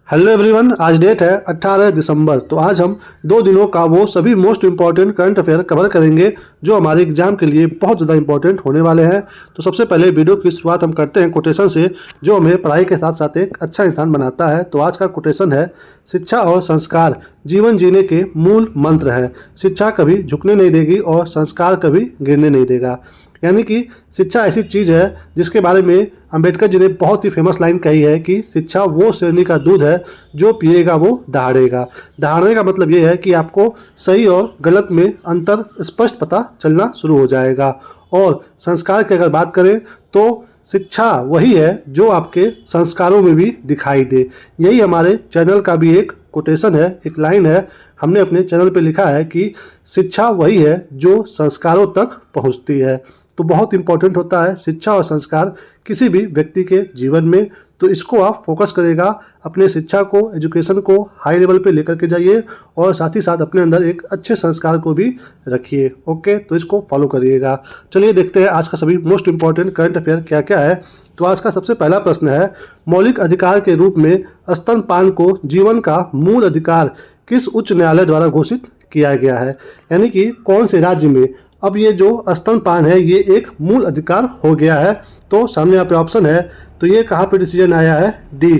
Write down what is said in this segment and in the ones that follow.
Hello everyone, आज date है 18 दिसंबर। तो आज हम 2 दिनों का वो सभी most important current affair cover करेंगे जो हमारे एग्जाम के लिए बहुत ज़्यादा इंपॉर्टेंट होने वाले हैं। तो सबसे पहले वीडियो की शुरुआत हम करते हैं कोटेशन से, जो हमें पढ़ाई के साथ साथ एक अच्छा इंसान बनाता है। तो आज का कोटेशन है, शिक्षा और संस्कार जीवन जीने के मूल मंत्र हैं। शिक्षा कभी झुकने नहीं देगी और संस्कार कभी गिरने नहीं देगा। यानी कि शिक्षा ऐसी चीज़ है जिसके बारे में अंबेडकर जी ने बहुत ही फेमस लाइन कही है कि शिक्षा वो श्रेणी का दूध है जो पिएगा वो दहाड़ेगा। दहाड़ने का मतलब ये है कि आपको सही और गलत में अंतर स्पष्ट पता चलना शुरू हो जाएगा। और संस्कार की अगर बात करें तो शिक्षा वही है जो आपके संस्कारों में भी दिखाई दे। यही हमारे चैनल का भी एक कोटेशन है, एक लाइन है। हमने अपने चैनल पे लिखा है कि शिक्षा वही है जो संस्कारों तक पहुंचती है। तो बहुत इंपॉर्टेंट होता है शिक्षा और संस्कार किसी भी व्यक्ति के जीवन में। तो इसको आप फोकस करेगा, अपने शिक्षा को, एजुकेशन को हाई लेवल पे लेकर के जाइए और साथ ही साथ अपने अंदर एक अच्छे संस्कार को भी रखिए। ओके, तो इसको फॉलो करिएगा। चलिए देखते हैं आज का सभी मोस्ट इंपॉर्टेंट करंट अफेयर क्या क्या है। तो आज का सबसे पहला प्रश्न है, मौलिक अधिकार के रूप में स्तनपान को जीवन का मूल अधिकार किस उच्च न्यायालय द्वारा घोषित किया गया है। यानी कि कौन से राज्य में अब ये जो स्तनपान है ये एक मूल अधिकार हो गया है। तो सामने यहाँ पे ऑप्शन है, तो ये कहाँ पे डिसीजन आया है? डी,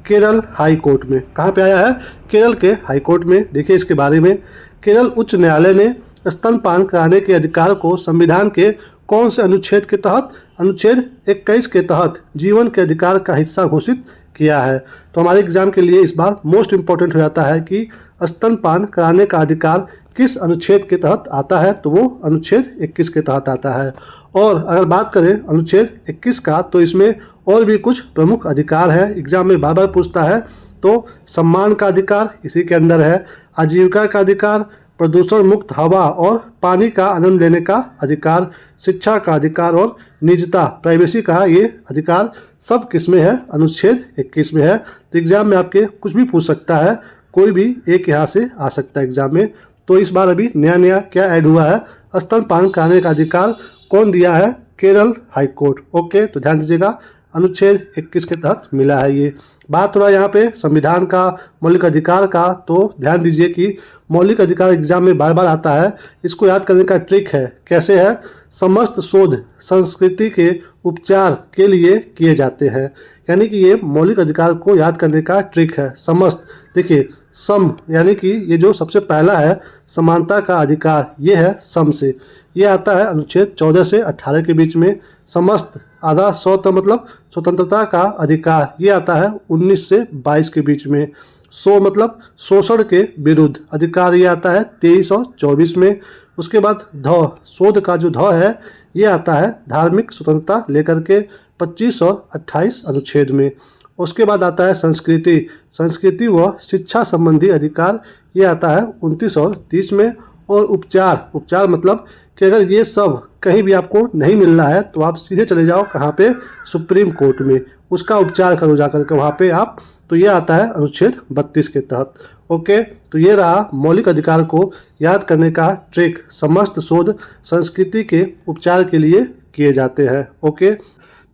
केरल हाई कोर्ट में। कहाँ पे आया है? केरल के हाई कोर्ट में। देखिए इसके बारे में, केरल उच्च न्यायालय ने स्तनपान कराने के अधिकार को संविधान के कौन से अनुच्छेद के तहत, अनुच्छेद 21 के तहत जीवन के अधिकार का हिस्सा घोषित किया है। तो हमारे एग्जाम के लिए इस बार मोस्ट इंपॉर्टेंट हो जाता है कि स्तनपान कराने का अधिकार किस अनुच्छेद के तहत आता है। तो वो अनुच्छेद 21 के तहत आता है। और अगर बात करें अनुच्छेद 21 का, तो इसमें और भी कुछ प्रमुख अधिकार है, एग्जाम में बार बार पूछता है। तो सम्मान का अधिकार इसी के अंदर है, आजीविका का अधिकार, प्रदूषण मुक्त हवा और पानी का आनंद लेने का अधिकार, शिक्षा का अधिकार और निजता, प्राइवेसी का ये अधिकार सब किस में है? अनुच्छेद 21 में है। तो एग्जाम में आपके कुछ भी पूछ सकता है, कोई भी एक यहाँ से आ सकता है एग्जाम में। तो इस बार अभी नया नया क्या ऐड हुआ है, स्तनपान कराने का अधिकार कौन दिया है? Kerala high court. ओके, तो ध्यान दीजिएगा अनुच्छेद 21 के तहत मिला है ये। बात हो रहा है यहाँ पे संविधान का, मौलिक अधिकार का। तो ध्यान दीजिए कि मौलिक अधिकार एग्जाम में बार बार आता है। इसको याद करने का ट्रिक है, कैसे है? समस्त शोध संस्कृति के उपचार के लिए किए जाते हैं। यानी कि ये मौलिक अधिकार को याद करने का ट्रिक है। समस्त, देखिए सम, यानी कि ये जो सबसे पहला है समानता का अधिकार, ये है सम से, ये आता है अनुच्छेद 14 से 18 के बीच में। समस्त, आधा सौ मतलब स्वतंत्रता का अधिकार, ये आता है 19 से 22 के बीच में। सो मतलब शोषण के विरुद्ध अधिकार, ये आता है 23 और 24 में। उसके बाद ध, शोध का जो ध है ये आता है धार्मिक स्वतंत्रता लेकर के 25 और 28 अनुच्छेद में। उसके बाद आता है संस्कृति, संस्कृति व शिक्षा संबंधी अधिकार, ये आता है 29 और 30 में। और उपचार, उपचार मतलब कि अगर ये सब कहीं भी आपको नहीं मिल रहा है तो आप सीधे चले जाओ कहाँ पे? सुप्रीम कोर्ट में, उसका उपचार करो जाकर के वहाँ पे आप। तो ये आता है अनुच्छेद 32 के तहत। ओके, तो ये रहा मौलिक अधिकार को याद करने का ट्रिक। समस्त शोध संस्कृति के उपचार के लिए किए जाते हैं। ओके,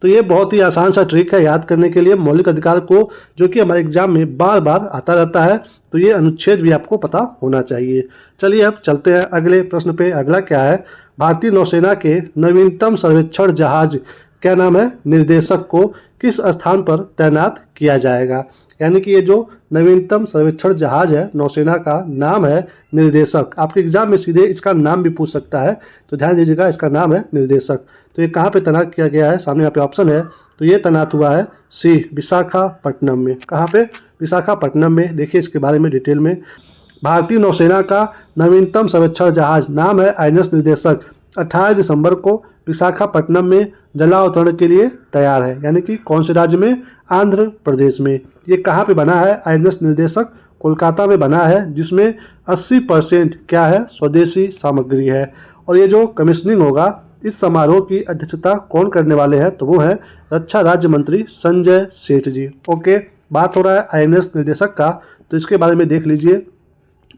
तो ये बहुत ही आसान सा ट्रिक है याद करने के लिए मौलिक अधिकार को, जो कि हमारे एग्जाम में बार बार आता रहता है। तो ये अनुच्छेद भी आपको पता होना चाहिए। चलिए अब चलते हैं अगले प्रश्न पे। अगला क्या है? भारतीय नौसेना के नवीनतम सर्वेक्षण जहाज, क्या नाम है? निर्देशक को किस स्थान पर तैनात किया जाएगा। यानी कि ये जो नवीनतम सर्वेक्षण जहाज है नौसेना का, नाम है निर्देशक। आपके एग्जाम में सीधे इसका नाम भी पूछ सकता है, तो ध्यान दीजिएगा इसका नाम है निर्देशक। तो ये कहाँ पे तैनात किया गया है? सामने यहाँ पे ऑप्शन है, तो ये तैनात हुआ है सी, विशाखापट्टनम में। कहाँ पे? विशाखापट्टनम में। देखिए इसके बारे में डिटेल में, भारतीय नौसेना का नवीनतम सर्वेक्षण जहाज, नाम है आईएनएस निर्देशक, 18 दिसंबर को विशाखापट्टनम में जलावतरण के लिए तैयार है। यानी कि कौन से राज्य में? आंध्र प्रदेश में। ये कहाँ पे बना है? आईएनएस निर्देशक कोलकाता में बना है, जिसमें 80% क्या है? स्वदेशी सामग्री है। और ये जो कमीशनिंग होगा, इस समारोह की अध्यक्षता कौन करने वाले हैं? तो वो है रक्षा राज्य मंत्री संजय सेठ जी। ओके, बात हो रहा है आईएनएस निर्देशक का, तो इसके बारे में देख लीजिए।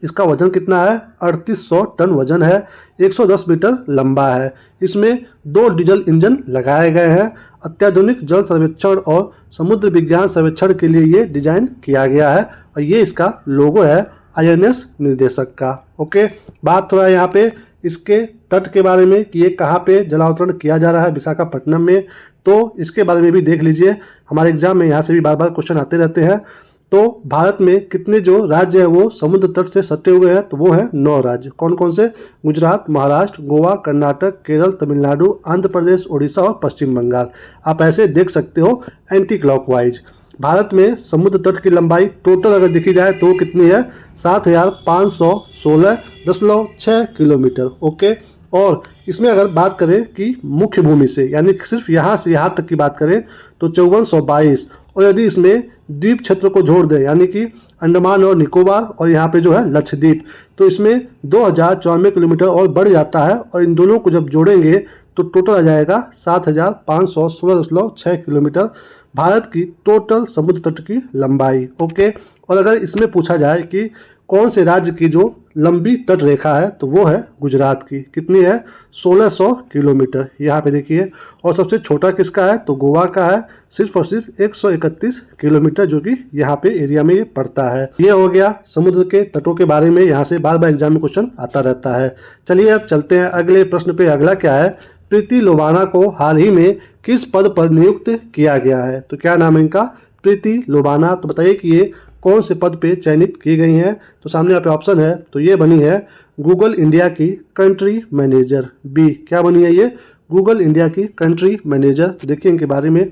इसका वजन कितना है? 3800 टन वजन है, 110 मीटर लंबा है। इसमें 2 डीजल इंजन लगाए गए हैं। अत्याधुनिक जल सर्वेक्षण और समुद्र विज्ञान सर्वेक्षण के लिए ये डिजाइन किया गया है और ये इसका लोगो है INS निर्देशक का। ओके, बात थोड़ा यहाँ पे इसके तट के बारे में कि ये कहाँ पे जलावतरण किया जा रहा है, विशाखापट्टनम में। तो इसके बारे में भी देख लीजिए, हमारे एग्जाम में यहाँ से भी बार बार क्वेश्चन आते रहते हैं। तो भारत में कितने जो राज्य है वो समुद्र तट से सटे हुए हैं? तो वो है 9 राज्य। कौन कौन से? गुजरात, महाराष्ट्र, गोवा, कर्नाटक, केरल, तमिलनाडु, आंध्र प्रदेश, उड़ीसा और पश्चिम बंगाल। आप ऐसे देख सकते हो एंटी क्लॉकवाइज। भारत में समुद्र तट की लंबाई टोटल अगर देखी जाए तो कितनी है? 7516.6 किलोमीटर। ओके, और इसमें अगर बात करें कि मुख्य भूमि से यानी सिर्फ यहाँ से यहाँ तक की बात करें तो 5422, और यदि इसमें द्वीप क्षेत्र को जोड़ दें यानी कि अंडमान और निकोबार और यहाँ पे जो है लक्षद्वीप, तो इसमें 2094 किलोमीटर और बढ़ जाता है। और इन दोनों को जब जोड़ेंगे तो टोटल आ जाएगा 7516.6 किलोमीटर भारत की टोटल समुद्र तट की लंबाई। ओके, और अगर इसमें पूछा जाए कि कौन से राज्य की जो लंबी तट रेखा है तो वो है गुजरात की। कितनी है? 1600 किलोमीटर। यहाँ पे देखिए, और सबसे छोटा किसका है? तो गोवा का है, सिर्फ और सिर्फ 131 किलोमीटर, जो कि यहाँ पे एरिया में ये पड़ता है। ये हो गया समुद्र के तटों के बारे में, यहाँ से बार बार एग्जाम में क्वेश्चन आता रहता है। चलिए अब चलते हैं अगले प्रश्न पे। अगला क्या है? प्रीति लोबाना को हाल ही में किस पद पर नियुक्त किया गया है? तो क्या नाम है इनका? प्रीति लोबाना। तो बताइए कि ये कौन से पद पे चयनित की गई हैं? तो सामने यहाँ पे ऑप्शन है, तो ये बनी है गूगल इंडिया की कंट्री मैनेजर। बी, क्या बनी है ये? गूगल इंडिया की कंट्री मैनेजर। देखिए इनके बारे में,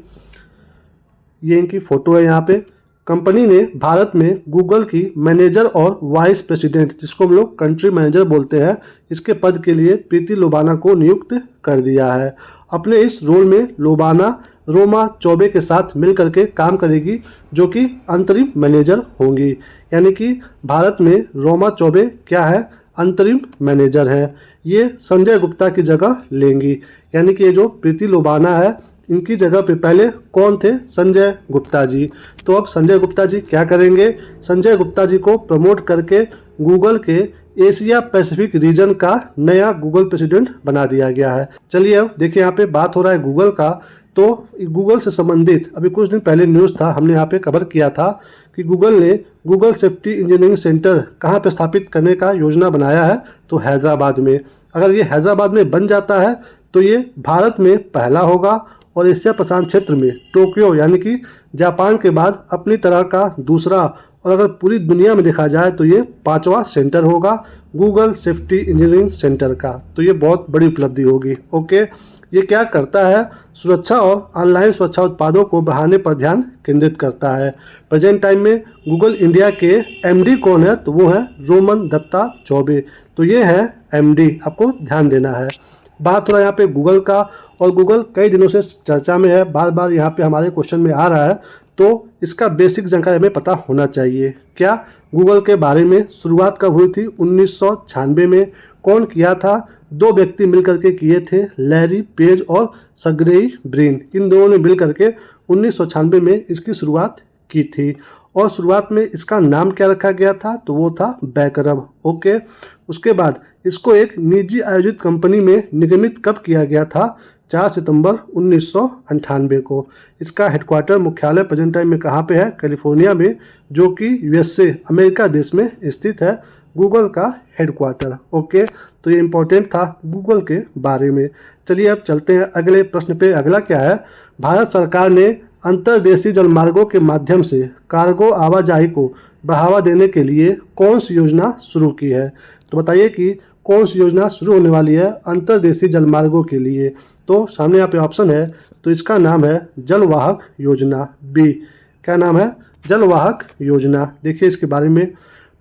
ये इनकी फोटो है यहाँ पे। कंपनी ने भारत में गूगल की मैनेजर और वाइस प्रेसिडेंट, जिसको हम लोग कंट्री मैनेजर बोलते हैं, इसके पद के लिए प्रीति लोबाना को नियुक्त कर दिया है। अपने इस रोल में लोबाना रोमा चौबे के साथ मिल करके काम करेगी, जो कि अंतरिम मैनेजर होंगी। यानी कि भारत में रोमा चौबे क्या है? अंतरिम मैनेजर है। ये संजय गुप्ता की जगह लेंगी। यानी कि ये जो प्रीति लोबाना है, इनकी जगह पे पहले कौन थे? संजय गुप्ता जी। तो अब संजय गुप्ता जी क्या करेंगे? संजय गुप्ता जी को प्रमोट करके गूगल के एशिया पैसिफिक रीजन का नया गूगल प्रेसिडेंट बना दिया गया है। चलिए अब देखिए, यहाँ पे बात हो रहा है गूगल का। तो गूगल से संबंधित अभी कुछ दिन पहले न्यूज़ था, हमने यहाँ पे कवर किया था कि गूगल ने गूगल सेफ्टी इंजीनियरिंग सेंटर कहाँ पे स्थापित करने का योजना बनाया है? तो हैदराबाद में। अगर ये हैदराबाद में बन जाता है तो ये भारत में पहला होगा और एशिया प्रशांत क्षेत्र में टोक्यो यानी कि जापान के बाद अपनी तरह का दूसरा, और अगर पूरी दुनिया में देखा जाए तो ये 5वां सेंटर होगा गूगल सेफ्टी इंजीनियरिंग सेंटर का। तो ये बहुत बड़ी उपलब्धि होगी। ओके, ये क्या करता है? सुरक्षा और ऑनलाइन सुरक्षा उत्पादों को बढ़ाने पर ध्यान केंद्रित करता है। प्रेजेंट टाइम में गूगल इंडिया के MD कौन है? तो वो है रोमन दत्ता चौबे। तो ये है MD, आपको ध्यान देना है। बात हो रहा है यहाँ पे गूगल का, और गूगल कई दिनों से चर्चा में है, बार बार यहाँ पे हमारे क्वेश्चन में आ रहा है। तो इसका बेसिक जानकारी हमें पता होना चाहिए। क्या गूगल के बारे में शुरुआत कब हुई थी? 1996 में। कौन किया था? 2 व्यक्ति मिलकर के किए थे, लैरी पेज और सर्गेई ब्रिन। इन दोनों ने मिलकर के 1996 में इसकी शुरुआत की थी। और शुरुआत में इसका नाम क्या रखा गया था? तो वो था बैकरब। ओके, उसके बाद इसको एक निजी आयोजित कंपनी में निगमित कब किया गया था? 4 सितंबर 1998 को। इसका हेडक्वार्टर मुख्यालय प्रेजेंट टाइम में कहाँ पे है? कैलिफोर्निया में, जो कि USA अमेरिका देश में स्थित है गूगल का हेडक्वार्टर। ओके, तो ये इंपॉर्टेंट था गूगल के बारे में। चलिए अब चलते हैं अगले प्रश्न पे। अगला क्या है? भारत सरकार ने अंतर्देशीय जलमार्गों के माध्यम से कार्गो आवाजाही को बढ़ावा देने के लिए कौन सी योजना शुरू की है? तो बताइए कि कौन सी योजना शुरू होने वाली है अंतर्देशीय जलमार्गों के लिए? तो सामने यहाँ पे ऑप्शन है, तो इसका नाम है जलवाहक योजना। बी, क्या नाम है? जलवाहक योजना। देखिए इसके बारे में,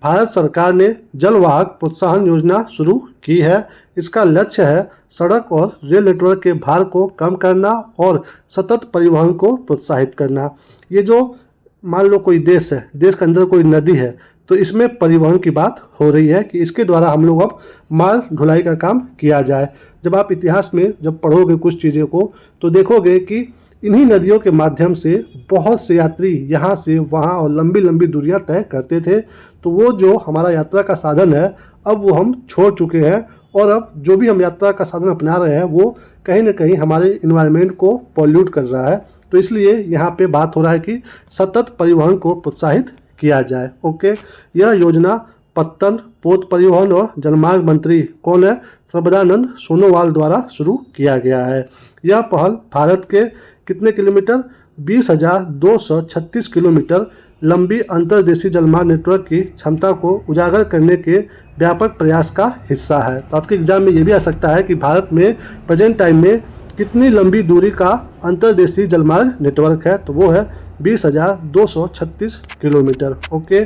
भारत सरकार ने जलवाहक प्रोत्साहन योजना शुरू की है। इसका लक्ष्य है सड़क और रेल नेटवर्क के भार को कम करना और सतत परिवहन को प्रोत्साहित करना। ये जो मान लो कोई देश है, देश के अंदर कोई नदी है, तो इसमें परिवहन की बात हो रही है कि इसके द्वारा हम लोग अब माल ढुलाई का काम किया जाए। जब आप इतिहास में जब पढ़ोगे कुछ चीज़ों को तो देखोगे कि इन्हीं नदियों के माध्यम से बहुत से यात्री यहाँ से वहाँ और लंबी लंबी दूरियाँ तय करते थे। तो वो जो हमारा यात्रा का साधन है अब वो हम छोड़ चुके हैं, और अब जो भी हम यात्रा का साधन अपना रहे हैं वो कहीं ना कहीं हमारे इन्वायरमेंट को पॉल्यूट कर रहा है। तो इसलिए यहाँ पे बात हो रहा है कि सतत परिवहन को प्रोत्साहित किया जाए। ओके, यह योजना पत्तन, पोत परिवहन और जलमार्ग मंत्री कौन है, सर्बानंद सोनोवाल द्वारा शुरू किया गया है। यह पहल भारत के कितने किलोमीटर, 20,236 किलोमीटर लंबी अंतर्देशीय जलमार्ग नेटवर्क की क्षमता को उजागर करने के व्यापक प्रयास का हिस्सा है। तो आपके एग्जाम में ये भी आ सकता है कि भारत में प्रेजेंट टाइम में कितनी लंबी दूरी का अंतर्देशीय जलमार्ग नेटवर्क है, तो वो है 20,236 किलोमीटर। ओके,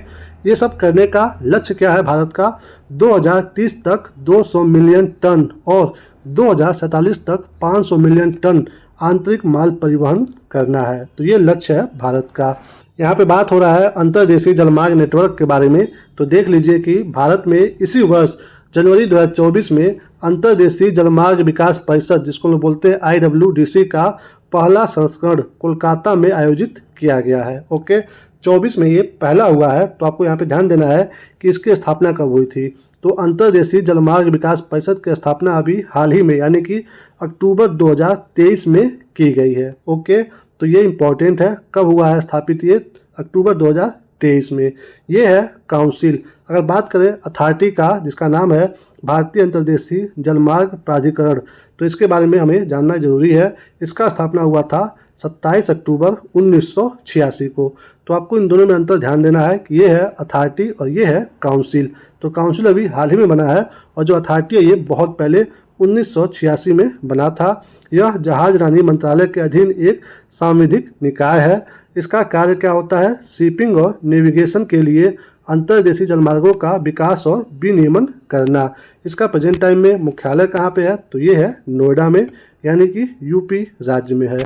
ये सब करने का लक्ष्य क्या है भारत का, 2030 तक 200 मिलियन टन और 2047 तक 500 मिलियन टन आंतरिक माल परिवहन करना है। तो ये लक्ष्य है भारत का। यहाँ पे बात हो रहा है अंतर्देशीय जलमार्ग नेटवर्क के बारे में। तो देख लीजिए कि भारत में इसी वर्ष जनवरी 2024 में अंतर्देशीय जलमार्ग विकास परिषद, जिसको लोग बोलते हैं IWDC का पहला संस्करण कोलकाता में आयोजित किया गया है। ओके, 24 में ये पहला हुआ है। तो आपको यहाँ पे ध्यान देना है कि इसकी स्थापना कब हुई थी। तो अंतर्देशीय जलमार्ग विकास परिषद की स्थापना अभी हाल ही में यानी कि अक्टूबर 2023 में की गई है। ओके, तो ये इम्पोर्टेंट है, कब हुआ है स्थापित, ये अक्टूबर 2023 में। ये है काउंसिल। अगर बात करें अथॉरिटी का, जिसका नाम है भारतीय अंतर्देशीय जलमार्ग प्राधिकरण, तो इसके बारे में हमें जानना जरूरी है। इसका स्थापना हुआ था 27 अक्टूबर 1986 को। तो आपको इन दोनों में अंतर ध्यान देना है कि ये है अथॉरिटी और ये है काउंसिल। तो काउंसिल अभी हाल ही में बना है और जो अथॉरिटी है ये बहुत पहले 1986 में बना था। यह जहाज रानी मंत्रालय के अधीन एक सांविधिक निकाय है। इसका कार्य क्या होता है, शिपिंग और नेविगेशन के लिए अंतर्देशीय जलमार्गों का विकास और विनियमन करना। इसका प्रेजेंट टाइम में मुख्यालय कहाँ पे है, तो ये है नोएडा में, यानी कि यूपी राज्य में है।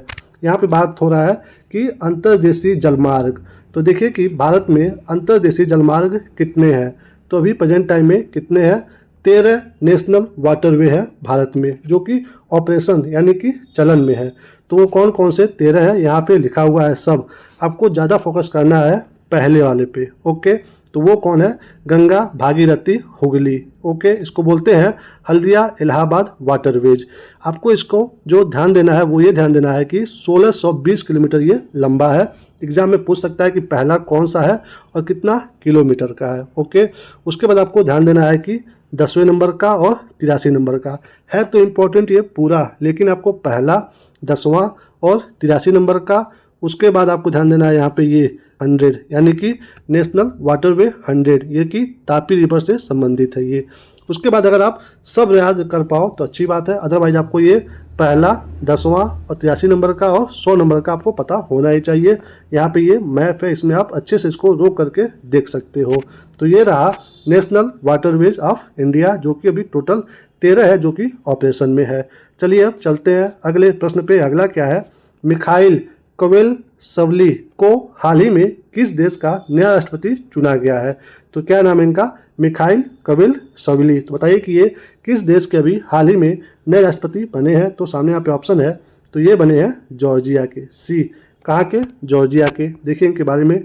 यहाँ पे बात हो रहा है कि अंतर्देशीय जलमार्ग। तो देखिए कि भारत में अंतर्देशीय जलमार्ग कितने हैं, तो अभी प्रेजेंट टाइम में कितने हैं, 13 नेशनल वाटरवे है भारत में, जो कि ऑपरेशन यानी कि चलन में है। तो वो कौन कौन से 13 है यहाँ पे लिखा हुआ है सब। आपको ज़्यादा फोकस करना है पहले वाले पे। ओके, तो वो कौन है, गंगा, भागीरथी, हुगली। ओके, इसको बोलते हैं हल्दिया इलाहाबाद वाटरवेज। आपको इसको जो ध्यान देना है वो ये ध्यान देना है कि 1620 किलोमीटर ये लंबा है। एग्जाम में पूछ सकता है कि पहला कौन सा है और कितना किलोमीटर का है। ओके, उसके बाद आपको ध्यान देना है कि 10वें नंबर का और 83 नंबर का है। तो इम्पोर्टेंट ये पूरा, लेकिन आपको पहला, 10वां और 83 नंबर का, उसके बाद आपको ध्यान देना है यहाँ पे ये 100 यानी कि नेशनल वाटरवे 100, ये कि तापी रिवर से संबंधित है ये। उसके बाद अगर आप सब याद कर पाओ तो अच्छी बात है, अदरवाइज आपको ये पहला, 10वां और 83 नंबर का और 100 नंबर का आपको पता होना ही चाहिए। यहाँ पे ये मैप है, इसमें आप अच्छे से इसको रोक करके देख सकते हो। तो ये रहा नेशनल वाटरवेज ऑफ इंडिया, जो कि अभी टोटल 13 है जो कि ऑपरेशन में है। चलिए अब चलते हैं अगले प्रश्न पे। अगला क्या है, मिखाइल कोवेलशवली को हाल ही में किस देश का नया राष्ट्रपति चुना गया है। तो क्या नाम है इनका, मिखाइल कोवेलशवली। तो बताइए कि ये किस देश के अभी हाल ही में नए राष्ट्रपति बने हैं। तो सामने यहाँ पे ऑप्शन है, तो ये बने हैं जॉर्जिया के, सी। कहाँ के, जॉर्जिया के। देखिए इनके बारे में,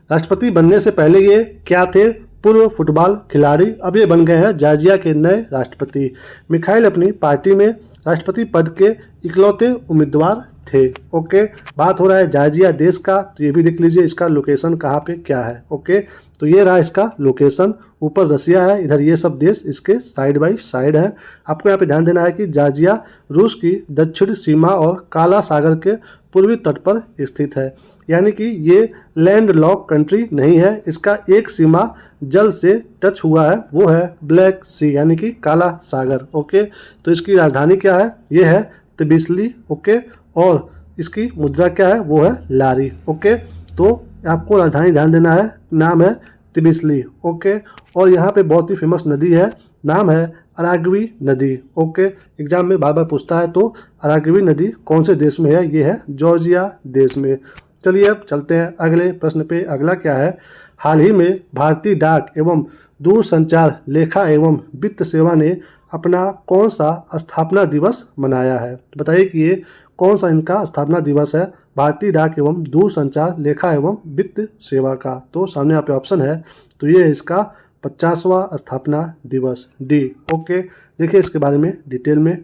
राष्ट्रपति बनने से पहले ये क्या थे, पूर्व फुटबॉल खिलाड़ी। अब ये बन गए हैं जॉर्जिया के नए राष्ट्रपति। मिखाइल अपनी पार्टी में राष्ट्रपति पद के इकलौते उम्मीदवार थे। ओके, बात हो रहा है जॉर्जिया देश का, तो ये भी देख लीजिए इसका लोकेशन कहाँ पे क्या है। ओके, तो ये रहा इसका लोकेशन, ऊपर रसिया है, इधर ये सब देश इसके साइड बाय साइड है। आपको यहाँ पे ध्यान देना है कि जॉर्जिया रूस की दक्षिण सीमा और काला सागर के पूर्वी तट पर स्थित है, यानी कि ये लैंड लॉक कंट्री नहीं है। इसका एक सीमा जल से टच हुआ है, वो है ब्लैक सी यानी कि काला सागर। ओके, तो इसकी राजधानी क्या है, ये है तबिस्ली। ओके, और इसकी मुद्रा क्या है, वो है लारी। ओके, तो आपको राजधानी ध्यान देना है, नाम है तबिस्ली। ओके, और यहाँ पे बहुत ही फेमस नदी है, नाम है अराग्वी नदी। ओके, एग्जाम में बार बार पूछता है, तो अराग्वी नदी कौन से देश में है, ये है जॉर्जिया देश में। चलिए अब चलते हैं अगले प्रश्न पे। अगला क्या है, हाल ही में भारतीय डाक एवं दूरसंचार लेखा एवं वित्त सेवा ने अपना कौन सा स्थापना दिवस मनाया है। तो बताइए कि ये कौन सा इनका स्थापना दिवस है? भारतीय डाक एवं दूरसंचार लेखा एवं वित्त सेवा का। तो सामने यहाँ पे ऑप्शन है, तो ये है इसका 50वां स्थापना दिवस, डी। ओके, देखिए इसके बारे में डिटेल में।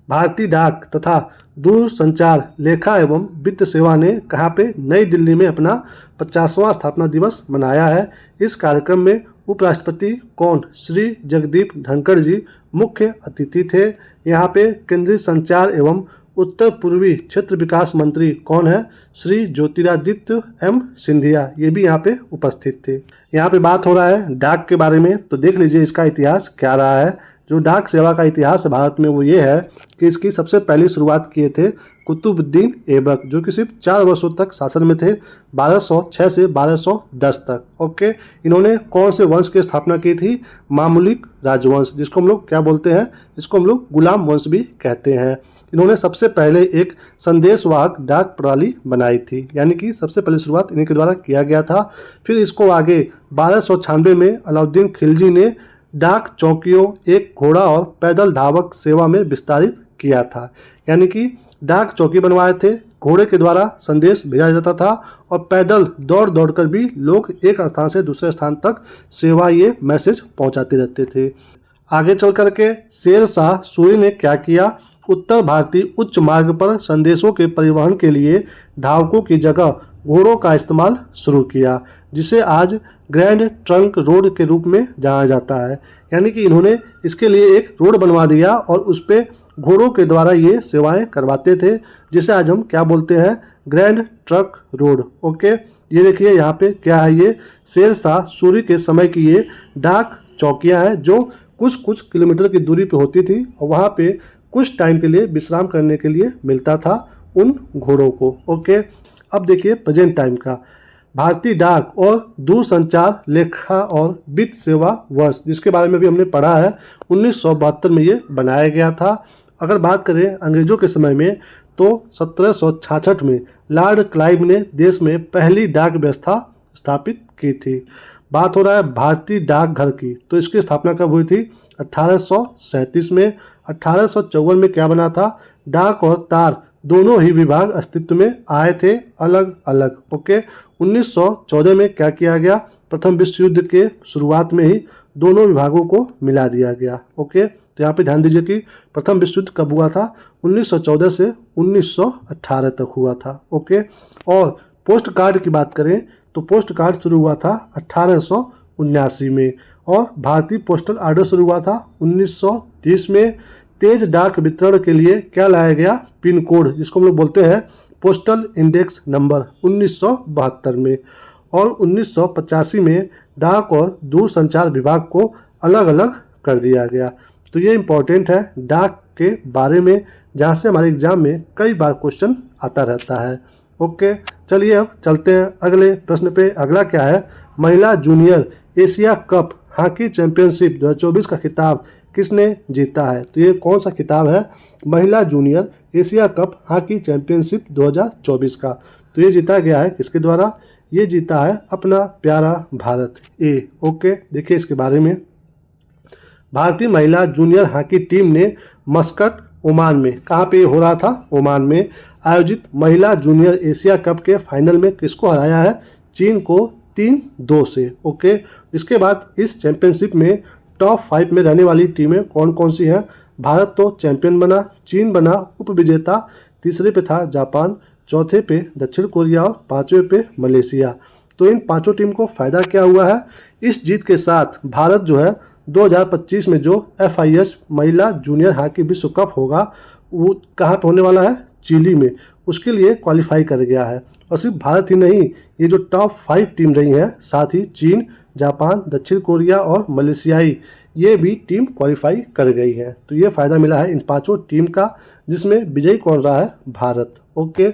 भारतीय डाक तथा दूरसंचार लेखा एवं वित्त सेवा ने कहाँ पे? नई दिल्ली में अपना 50वां स्थापना दिवस मनाया है। इस कार्यक्रम में उपराष्ट्रपति कौन? श्री जगदीप धनखड़ जी मुख्य अतिथि थे। यहाँ पे केंद्रीय संचार एवं उत्तर पूर्वी क्षेत्र विकास मंत्री कौन है? श्री ज्योतिरादित्य एम सिंधिया, ये भी यहाँ पे उपस्थित थे। यहाँ पे बात हो रहा है डाक के बारे में, तो देख लीजिए इसका इतिहास क्या रहा है। जो डाक सेवा का इतिहास है भारत में वो ये है कि इसकी सबसे पहली शुरुआत किए थे कुतुबुद्दीन ऐबक, जो कि सिर्फ 4 वर्षों तक शासन में थे, 1206 से 1210 तक। ओके, इन्होंने कौन से वंश की स्थापना की थी? मामलुक राजवंश, जिसको हम लोग क्या बोलते हैं? इसको हम लोग गुलाम वंश भी कहते हैं। इन्होंने सबसे पहले एक संदेशवाहक डाक प्रणाली बनाई थी, यानी कि सबसे पहले शुरुआत इन्हीं के द्वारा किया गया था। फिर इसको आगे 1296 में अलाउद्दीन खिलजी ने डाक चौकियों, एक घोड़ा और पैदल धावक सेवा में विस्तारित किया था। यानी कि डाक चौकी बनवाए थे, घोड़े के द्वारा संदेश भेजा जाता था और पैदल दौड़ दौड़ कर भी लोग एक स्थान से दूसरे स्थान तक सेवा ये मैसेज पहुंचाते रहते थे। आगे चल करके शेर शाह सूरी ने क्या किया? उत्तर भारतीय उच्च मार्ग पर संदेशों के परिवहन के लिए धावकों की जगह घोड़ों का इस्तेमाल शुरू किया, जिसे आज ग्रैंड ट्रंक रोड के रूप में जाना जाता है। यानी कि इन्होंने इसके लिए एक रोड बनवा दिया और उस पर घोड़ों के द्वारा ये सेवाएं करवाते थे, जिसे आज हम क्या बोलते हैं? Grand truck road. ओके, ये देखिए यहाँ पे क्या है, ये शेर शाह सूरी के समय की ये डाक चौकियाँ हैं जो कुछ कुछ किलोमीटर की दूरी पे होती थी और वहाँ पे कुछ टाइम के लिए विश्राम करने के लिए मिलता था उन घोड़ों को। ओके, अब देखिए प्रेजेंट टाइम का। भारतीय डाक और दूरसंचार लेखा और वित्त सेवा वर्ष, जिसके बारे में भी हमने पढ़ा है, 1972 में ये बनाया गया था। अगर बात करें अंग्रेजों के समय में, तो 1766 में लॉर्ड क्लाइव ने देश में पहली डाक व्यवस्था स्थापित की थी। बात हो रहा है भारतीय डाकघर की, तो इसकी स्थापना कब हुई थी? 1837 में। 1854 में क्या बना था? डाक और तार दोनों ही विभाग अस्तित्व में आए थे अलग अलग। ओके, 1914 में क्या किया गया? प्रथम विश्व युद्ध के शुरुआत में ही दोनों विभागों को मिला दिया गया। ओके, तो यहाँ पे ध्यान दीजिए कि प्रथम विश्व युद्ध कब हुआ था? 1914 से 1918 तक हुआ था। ओके, और पोस्ट कार्ड की बात करें तो पोस्ट कार्ड शुरू हुआ था 1879 में और भारतीय पोस्टल आर्डर शुरू हुआ था 1930 में। तेज डाक वितरण के लिए क्या लाया गया? पिन कोड, जिसको हम लोग बोलते हैं पोस्टल इंडेक्स नंबर, 1972 में। और 1985 में डाक और दूरसंचार विभाग को अलग अलग कर दिया गया। तो ये इम्पोर्टेंट है डाक के बारे में, जहाँ से हमारे एग्जाम में कई बार क्वेश्चन आता रहता है। ओके, चलिए अब चलते हैं अगले प्रश्न पे। अगला क्या है? महिला junior Asia cup hockey championship 2024 का खिताब किसने जीता है? तो ये कौन सा खिताब है? महिला junior Asia cup hockey championship 2024 का। तो ये जीता गया है किसके द्वारा? ये जीता है अपना प्यारा भारत, ए। ओके, देखिए इसके बारे में। भारतीय महिला जूनियर हॉकी टीम ने मस्कट ओमान में, कहाँ पे हो रहा था? ओमान में आयोजित महिला जूनियर एशिया कप के फाइनल में किसको हराया है? चीन को 3-2 से। ओके, इसके बाद इस चैंपियनशिप में टॉप 5 में रहने वाली टीमें कौन कौन सी हैं? भारत तो चैंपियन बना, चीन बना उपविजेता, तीसरे पे था जापान, चौथे पे दक्षिण कोरिया और पांचवें पे मलेशिया। तो इन पांचों टीम को फायदा क्या हुआ है? इस जीत के साथ भारत जो है 2025 में जो FIS महिला जूनियर हॉकी विश्व कप होगा वो कहाँ पे होने वाला है? चिली में, उसके लिए क्वालिफाई कर गया है। और सिर्फ भारत ही नहीं, ये जो टॉप 5 टीम रही हैं, साथ ही चीन, जापान, दक्षिण कोरिया और मलेशियाई, ये भी टीम क्वालिफाई कर गई है। तो ये फ़ायदा मिला है इन पांचों टीम का, जिसमें विजयी कौन रहा है? भारत। ओके,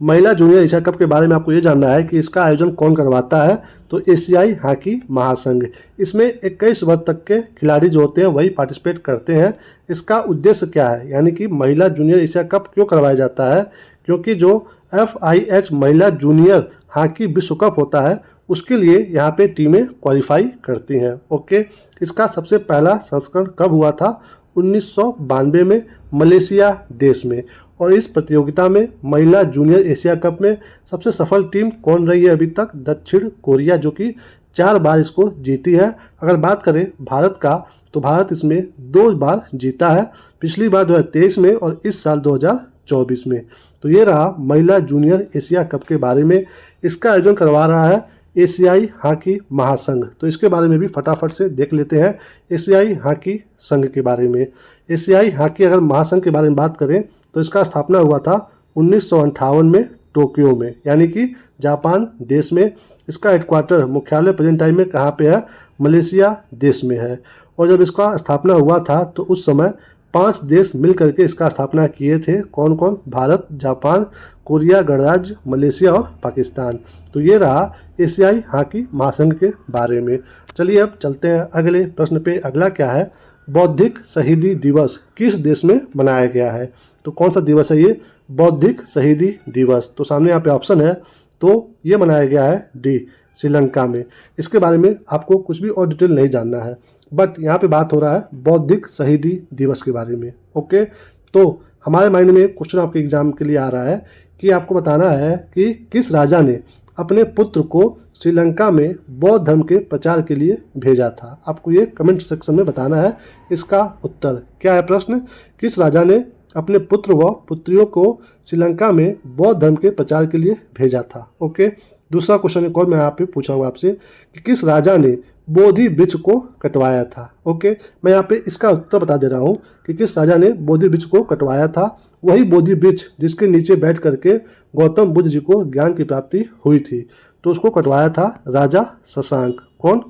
महिला जूनियर एशिया कप के बारे में आपको ये जानना है कि इसका आयोजन कौन करवाता है? तो एशियाई हॉकी महासंघ। इसमें 21 वर्ष तक के खिलाड़ी जो होते हैं वही पार्टिसिपेट करते हैं। इसका उद्देश्य क्या है? यानी कि महिला जूनियर एशिया कप क्यों करवाया जाता है? क्योंकि जो FIH महिला जूनियर हॉकी विश्व कप होता है उसके लिए यहाँ पे टीमें क्वालिफाई करती हैं। ओके, इसका सबसे पहला संस्करण कब हुआ था? 1992 में मलेशिया देश में। और इस प्रतियोगिता में महिला जूनियर एशिया कप में सबसे सफल टीम कौन रही है अभी तक? दक्षिण कोरिया, जो कि 4 बार इसको जीती है। अगर बात करें भारत का, तो भारत इसमें 2 बार जीता है, पिछली बार 2023 में और इस साल 2024 में। तो ये रहा महिला जूनियर एशिया कप के बारे में। इसका आयोजन करवा रहा है एशियाई हॉकी महासंघ। तो इसके बारे में भी फटाफट से देख लेते हैं एशियाई हॉकी संघ के बारे में। एशियाई हॉकी अगर महासंघ के बारे में बात करें तो इसका स्थापना हुआ था 1958 में टोक्यो में, यानी कि जापान देश में। इसका हेडक्वार्टर मुख्यालय प्रेजेंट टाइम में कहाँ पे है? मलेशिया देश में है। और जब इसका स्थापना हुआ था तो उस समय 5 देश मिल करके इसका स्थापना किए थे। कौन कौन? भारत, जापान, कोरिया गणराज्य, मलेशिया और पाकिस्तान। तो ये रहा एशियाई हॉकी महासंघ के बारे में। चलिए अब चलते हैं अगले प्रश्न पे। अगला क्या है? बौद्धिक शहीदी दिवस किस देश में मनाया गया है? तो कौन सा दिवस है ये? बौद्धिक शहीदी दिवस। तो सामने यहाँ पे ऑप्शन है, तो ये मनाया गया है डी, श्रीलंका में। इसके बारे में आपको कुछ भी और डिटेल नहीं जानना है, बट यहाँ पे बात हो रहा है बौद्धिक शहीदी दिवस के बारे में। ओके, तो हमारे माइंड में क्वेश्चन आपके एग्जाम के लिए आ रहा है कि आपको बताना है कि किस राजा ने अपने पुत्र को श्रीलंका में बौद्ध धर्म के प्रचार के लिए भेजा था। आपको ये कमेंट सेक्शन में बताना है इसका उत्तर। क्या है प्रश्न? किस राजा ने अपने पुत्र व पुत्रियों को श्रीलंका में बौद्ध धर्म के प्रचार के लिए भेजा था? ओके, दूसरा क्वेश्चन एक और मैं यहाँ पे पूछूंगा आपसे कि किस राजा ने बोधि वृक्ष को कटवाया था? ओके, मैं यहाँ पे इसका उत्तर बता दे रहा हूँ कि किस राजा ने बोधि वृक्ष को कटवाया था। वही बोधि वृक्ष जिसके नीचे बैठ करके गौतम बुद्ध जी को ज्ञान की प्राप्ति हुई थी, तो उसको कटवाया था राजा शशांक। कौन?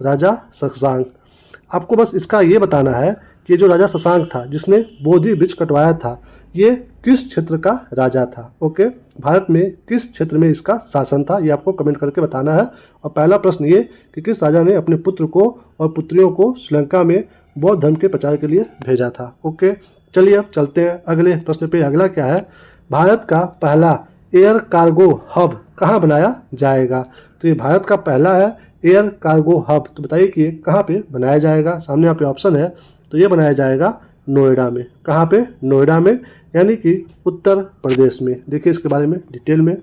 राजा शशांक। आपको बस इसका ये बताना है कि जो राजा शशांक था जिसने बोधि वृक्ष कटवाया था, ये किस क्षेत्र का राजा था? ओके, भारत में किस क्षेत्र में इसका शासन था, ये आपको कमेंट करके बताना है। और पहला प्रश्न ये कि किस राजा ने अपने पुत्र को और पुत्रियों को श्रीलंका में बौद्ध धर्म के प्रचार के लिए भेजा था। ओके, चलिए अब चलते हैं अगले प्रश्न पे। अगला क्या है? भारत का पहला एयर कार्गो हब कहाँ बनाया जाएगा? तो ये भारत का पहला है एयर कार्गो हब। तो बताइए कि ये कहाँ पे बनाया जाएगा? सामने यहाँ पे ऑप्शन है, तो ये बनाया जाएगा नोएडा में। कहाँ पे? नोएडा में, यानी कि उत्तर प्रदेश में। देखिए इसके बारे में डिटेल में।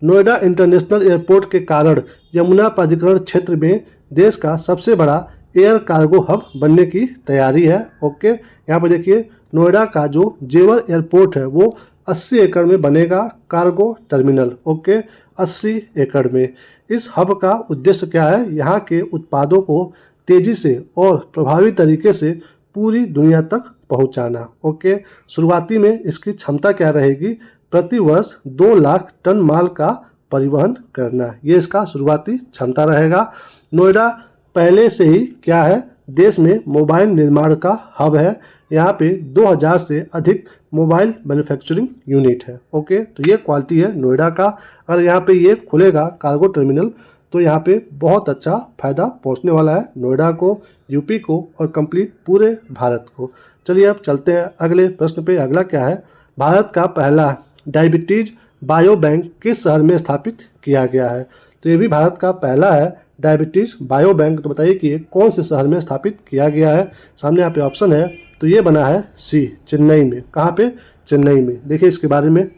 नोएडा इंटरनेशनल एयरपोर्ट के कारण यमुना प्राधिकरण क्षेत्र में देश का सबसे बड़ा एयर कार्गो हब बनने की तैयारी है। ओके, यहाँ पर देखिए नोएडा का जो जेवर एयरपोर्ट है वो 80 एकड़ में बनेगा कार्गो टर्मिनल। ओके, 80 एकड़ में। इस हब का उद्देश्य क्या है? यहाँ के उत्पादों को तेजी से और प्रभावी तरीके से पूरी दुनिया तक पहुँचाना। ओके, शुरुआती में इसकी क्षमता क्या रहेगी? प्रति वर्ष 2 लाख टन माल का परिवहन करना, ये इसका शुरुआती क्षमता रहेगा। नोएडा पहले से ही क्या है? देश में मोबाइल निर्माण का हब है। यहाँ पे 2000 से अधिक मोबाइल मैन्युफैक्चरिंग यूनिट है। ओके, तो ये क्वालिटी है नोएडा का। अगर यहाँ पे ये खुलेगा कार्गो टर्मिनल तो यहाँ पे बहुत अच्छा फायदा पहुँचने वाला है नोएडा को, यूपी को और कंप्लीट पूरे भारत को। चलिए अब चलते हैं अगले प्रश्न पे। अगला क्या है? भारत का पहला डायबिटीज बायो बैंक किस शहर में स्थापित किया गया है? तो ये भी भारत का पहला है डायबिटीज बायो बैंक। तो बताइए कि ये कौन से शहर में स्थापित किया गया है? सामने यहाँ पे ऑप्शन है, तो ये बना है सी, चेन्नई में। कहाँ पे? चेन्नई में। देखिए इसके बारे में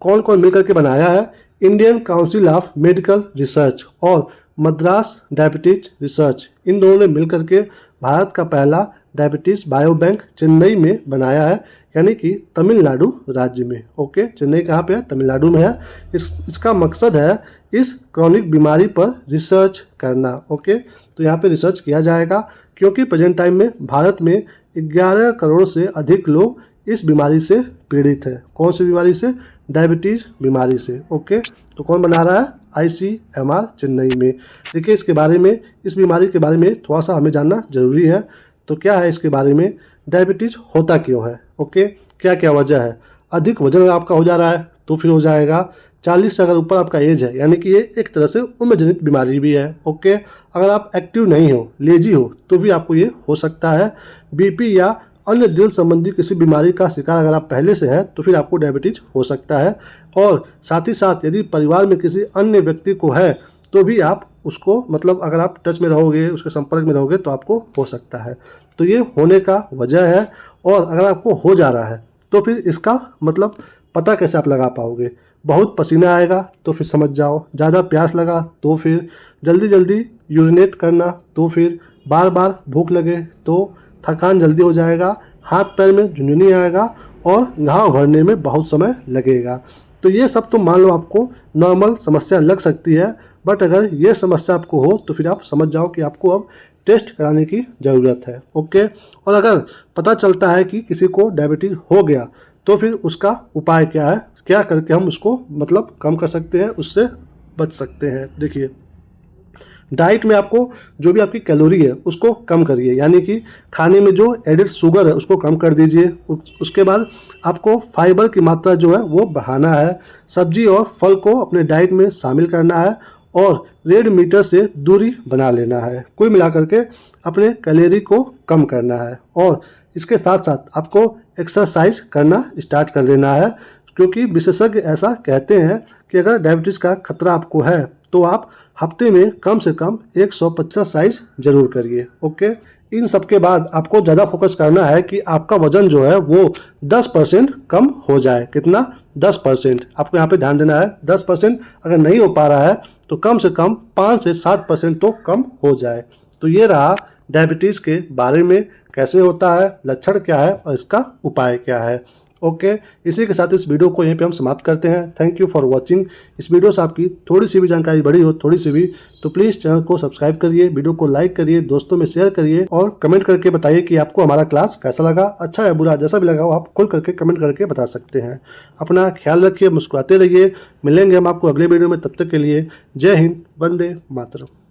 कौन कौन मिलकर के बनाया है। Indian council of medical research और मद्रास डायबिटीज रिसर्च, इन दोनों ने मिलकर के भारत का पहला डायबिटीज बायो बैंक चेन्नई में बनाया है, यानी कि तमिलनाडु राज्य में। ओके, चेन्नई कहाँ पे है? तमिलनाडु में है। इसका मकसद है इस क्रॉनिक बीमारी पर रिसर्च करना। ओके, तो यहाँ पे रिसर्च किया जाएगा क्योंकि प्रेजेंट टाइम में भारत में 11 करोड़ से अधिक लोग इस बीमारी से पीड़ित है। कौन सी बीमारी से? डायबिटीज बीमारी से। ओके, तो कौन बना रहा है? ICMR चेन्नई में। देखिए इसके बारे में, इस बीमारी के बारे में थोड़ा सा हमें जानना जरूरी है। तो क्या है इसके बारे में? डायबिटीज होता क्यों है? ओके, क्या क्या वजह है? अधिक वजन आपका हो जा रहा है तो फिर हो जाएगा। 40 से अगर ऊपर आपका एज है, यानी कि ये एक तरह से उम्र जनित बीमारी भी है। ओके, अगर आप एक्टिव नहीं हो, लेजी हो, तो भी आपको ये हो सकता है। BP या अन्य दिल संबंधी किसी बीमारी का शिकार अगर आप पहले से हैं तो फिर आपको डायबिटीज हो सकता है। और साथ ही साथ यदि परिवार में किसी अन्य व्यक्ति को है तो भी आप उसको मतलब अगर आप टच में रहोगे, उसके संपर्क में रहोगे तो आपको हो सकता है। तो ये होने का वजह है। और अगर आपको हो जा रहा है तो फिर इसका मतलब पता कैसे आप लगा पाओगे? बहुत पसीना आएगा तो फिर समझ जाओ, ज़्यादा प्यास लगा तो फिर, जल्दी जल्दी यूरिनेट करना तो फिर, बार बार भूख लगे तो, थकान जल्दी हो जाएगा, हाथ पैर में झुंझुनी आएगा और घाव भरने में बहुत समय लगेगा। तो ये सब तो मान लो आपको नॉर्मल समस्या लग सकती है, बट अगर ये समस्या आपको हो तो फिर आप समझ जाओ कि आपको अब टेस्ट कराने की ज़रूरत है। ओके। और अगर पता चलता है कि किसी को डायबिटीज़ हो गया तो फिर उसका उपाय क्या है, क्या करके हम उसको मतलब कम कर सकते हैं, उससे बच सकते हैं। देखिए, डाइट में आपको जो भी आपकी कैलोरी है उसको कम करिए, यानी कि खाने में जो एडिड शुगर है उसको कम कर दीजिए। उसके बाद आपको फाइबर की मात्रा जो है वो बढ़ाना है, सब्जी और फल को अपने डाइट में शामिल करना है और रेड मीटर से दूरी बना लेना है। कुल मिलाकर के अपने कैलोरी को कम करना है और इसके साथ साथ आपको एक्सरसाइज करना स्टार्ट कर देना है, क्योंकि विशेषज्ञ ऐसा कहते हैं कि अगर डायबिटीज़ का खतरा आपको है तो आप हफ्ते में कम से कम 125 एक्सरसाइज जरूर करिए। ओके। इन सब के बाद आपको ज़्यादा फोकस करना है कि आपका वजन जो है वो 10% कम हो जाए। कितना? 10%। आपको यहाँ पे ध्यान देना है। 10% अगर नहीं हो पा रहा है तो कम से कम 5 से 7% तो कम हो जाए। तो ये रहा डायबिटीज़ के बारे में, कैसे होता है, लक्षण क्या है और इसका उपाय क्या है। ओके। इसी के साथ इस वीडियो को यहीं पे हम समाप्त करते हैं। Thank you for watching. इस वीडियो से आपकी थोड़ी सी भी जानकारी बढ़ी हो, थोड़ी सी भी, तो प्लीज़ चैनल को सब्सक्राइब करिए, वीडियो को लाइक करिए, दोस्तों में शेयर करिए और कमेंट करके बताइए कि आपको हमारा क्लास कैसा लगा, अच्छा या बुरा, जैसा भी लगा हो आप खुल करके कमेंट करके बता सकते हैं। अपना ख्याल रखिए, मुस्कुराते रहिए। मिलेंगे हम आपको अगले वीडियो में, तब तक के लिए जय हिंद, वंदे मातरम।